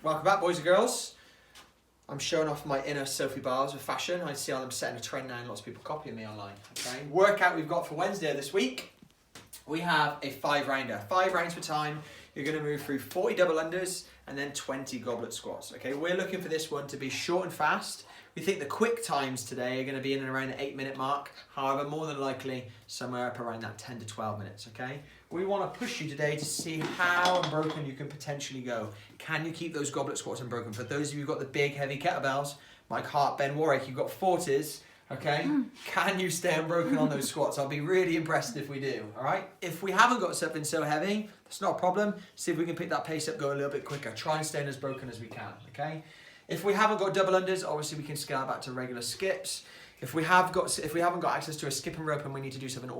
Welcome back, boys and girls. I'm showing off my inner Sophie Bars with fashion. I see how I'm setting a trend now and lots of people copying me online. Okay. Workout we've got for Wednesday this week. We have a 5-rounder. 5 rounds for time. You're going to move through 40 double unders and then 20 goblet squats. Okay, we're looking for this one to be short and fast. We think the quick times today are going to be in and around the 8-minute mark. However, more than likely, somewhere up around that 10 to 12 minutes, okay? We want to push you today to see how unbroken you can potentially go. Can you keep those goblet squats unbroken? For those of you who've got the big, heavy kettlebells, Mike Hart, Ben Warwick, you've got 40s, okay? Can you stay unbroken on those squats? I'll be really impressed if we do, all right? If we haven't got something so heavy, that's not a problem. See if we can pick that pace up, go a little bit quicker. Try and stay as broken as we can, okay? If we haven't got double unders, obviously we can scale back to regular skips. If we haven't got access to a skipping rope and we need to do something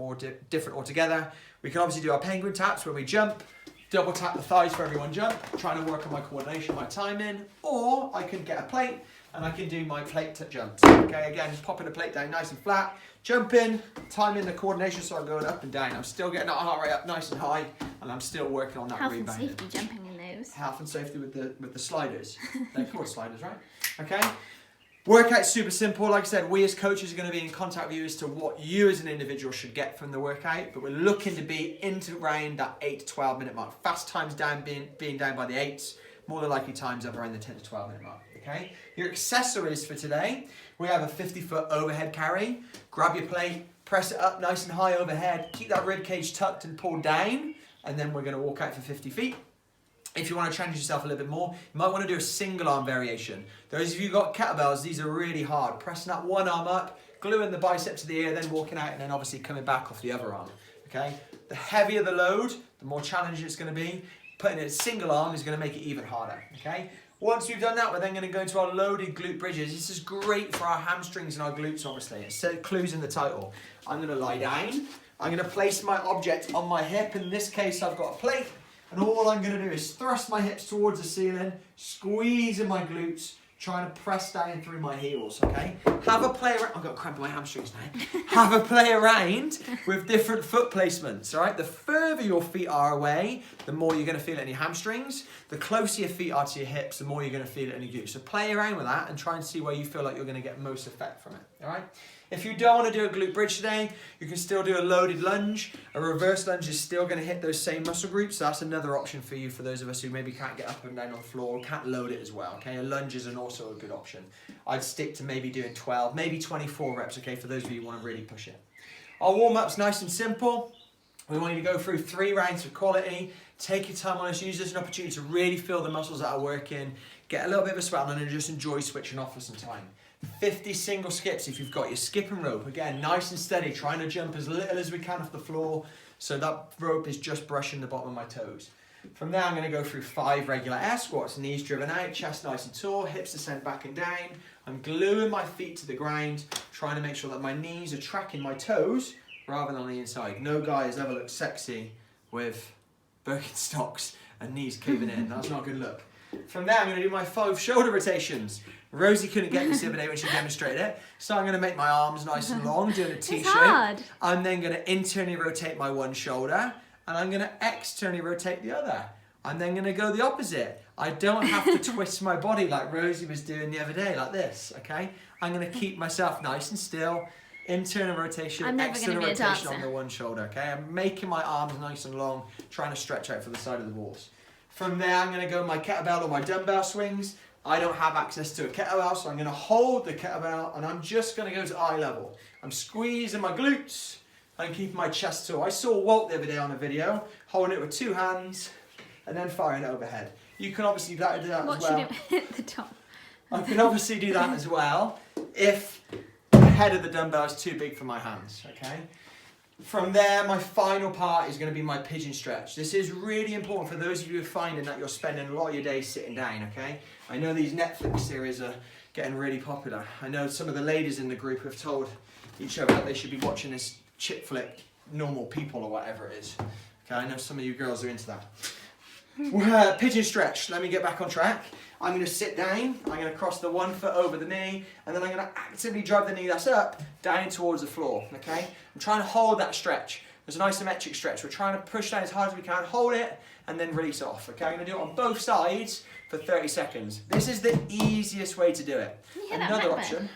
different altogether, we can obviously do our penguin taps where we jump, double tap the thighs for every one jump, trying to work on my coordination, my timing, or I can get a plate and I can do my plate jumps. Okay, again, popping the plate down nice and flat, jumping, timing the coordination so I'm going up and down. I'm still getting that heart rate up nice and high, and I'm still working on that rebound. Health and safety jumping in those. Health and safety with the sliders. They're called sliders, right? Okay. Workout's super simple. Like I said, we as coaches are going to be in contact with you as to what you as an individual should get from the workout, but we're looking to be into around that 8 to 12 minute mark. Fast times down being down by the 8s, more than likely times up around the 10 to 12 minute mark. Okay. Your accessories for today, we have a 50-foot overhead carry. Grab your plate, press it up nice and high overhead, keep that rib cage tucked and pulled down, and then we're going to walk out for 50 feet. If you want to challenge yourself a little bit more, you might want to do a single arm variation. Those of you who've got kettlebells, these are really hard. Pressing that one arm up, gluing the bicep to the ear, then walking out, and then obviously coming back off the other arm. Okay? The heavier the load, the more challenging it's going to be. Putting it in a single arm is going to make it even harder. Okay? Once we've done that, we're then going to go into our loaded glute bridges. This is great for our hamstrings and our glutes, obviously. It says clues in the title. I'm going to lie down. I'm going to place my object on my hip. In this case, I've got a plate. And all I'm going to do is thrust my hips towards the ceiling, squeezing my glutes, trying to press down through my heels, okay? Have a play around. I've got cramp in my hamstrings now. Have a play around with different foot placements, all right? The further your feet are away, the more you're going to feel it in your hamstrings. The closer your feet are to your hips, the more you're going to feel it in your glutes. So play around with that and try and see where you feel like you're going to get most effect from it, all right? If you don't want to do a glute bridge today, you can still do a loaded lunge. A reverse lunge is still going to hit those same muscle groups. So that's another option for you, for those of us who maybe can't get up and down on the floor or can't load it as well. Okay, a lunge is also a good option. I'd stick to maybe doing 12, maybe 24 reps, okay, for those of you who want to really push it. Our warm-up's nice and simple. We want you to go through 3 rounds of quality. Take your time on this. Use this as an opportunity to really feel the muscles that are working. Get a little bit of a sweat on and just enjoy switching off for some time. 50 single skips if you've got your skipping rope. Again, nice and steady, trying to jump as little as we can off the floor so that rope is just brushing the bottom of my toes. From there, I'm going to go through 5 regular air squats. Knees driven out, chest nice and tall, hips are sent back and down. I'm gluing my feet to the ground, trying to make sure that my knees are tracking my toes rather than on the inside. No guy has ever looked sexy with Birkenstocks and knees caving in. That's not a good look. From there, I'm going to do my 5 shoulder rotations. Rosie couldn't get this the other day when she demonstrated it, so I'm going to make my arms nice and long, doing a T-shape. I'm then going to internally rotate my one shoulder, and I'm going to externally rotate the other. I'm then going to go the opposite. I don't have to twist my body like Rosie was doing the other day, like this, okay? I'm going to keep myself nice and still. Internal rotation, external rotation on the one shoulder, okay? I'm making my arms nice and long, trying to stretch out for the side of the walls. From there, I'm going to go my kettlebell or my dumbbell swings. I don't have access to a kettlebell, so I'm going to hold the kettlebell and I'm just going to go to eye level. I'm squeezing my glutes and keeping my chest tall. I saw Walt the other day on a video, holding it with 2 hands and then firing it overhead. You can obviously do that as well. What should it hit the top? I can obviously do that as well if the head of the dumbbell is too big for my hands, okay? From there, my final part is going to be my pigeon stretch. This is really important for those of you who are finding that you're spending a lot of your day sitting down, okay? I know these Netflix series are getting really popular. I know some of the ladies in the group have told each other that they should be watching this chick flick, Normal People or whatever it is. Okay, I know some of you girls are into that. Pigeon stretch, let me get back on track. I'm going to sit down, I'm going to cross the 1 foot over the knee, and then I'm going to actively drive the knee that's up, down towards the floor, okay? I'm trying to hold that stretch. There's an isometric stretch. We're trying to push down as hard as we can, hold it, and then release off, okay? I'm going to do it on both sides, for 30 seconds. This is the easiest way to do it. You hear that Another back option,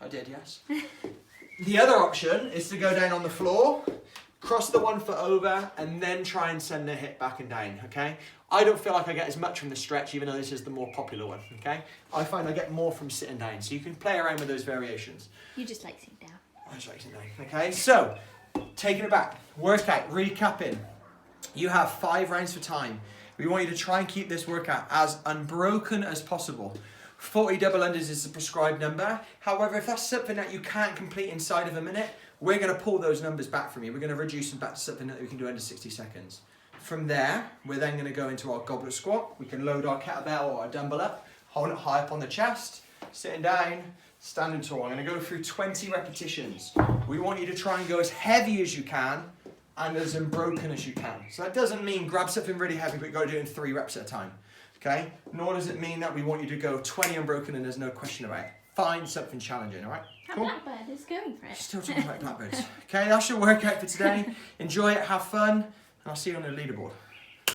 I did, yes. The other option is to go down on the floor, cross the 1 foot over, and then try and send the hip back and down, okay? I don't feel like I get as much from the stretch, even though this is the more popular one, okay? I find I get more from sitting down, so you can play around with those variations. You just like sitting down. I just like sitting down, okay? So, taking it back, workout, recapping. You have 5 rounds for time. We want you to try and keep this workout as unbroken as possible. 40 double unders is the prescribed number. However, if that's something that you can't complete inside of a minute, we're going to pull those numbers back from you. We're going to reduce them back to something that we can do under 60 seconds. From there, we're then going to go into our goblet squat. We can load our kettlebell or our dumbbell up, hold it high up on the chest, sitting down, standing tall. I'm going to go through 20 repetitions. We want you to try and go as heavy as you can and as unbroken as you can. So that doesn't mean grab something really heavy, but you've got to do it in 3 reps at a time. Okay? Nor does it mean that we want you to go 20 unbroken and there's no question about it. Find something challenging, all right? That Cool. blackbird is going for it. Still talking about blackbirds. Okay, that's your workout for today. Enjoy it, have fun, and I'll see you on the leaderboard.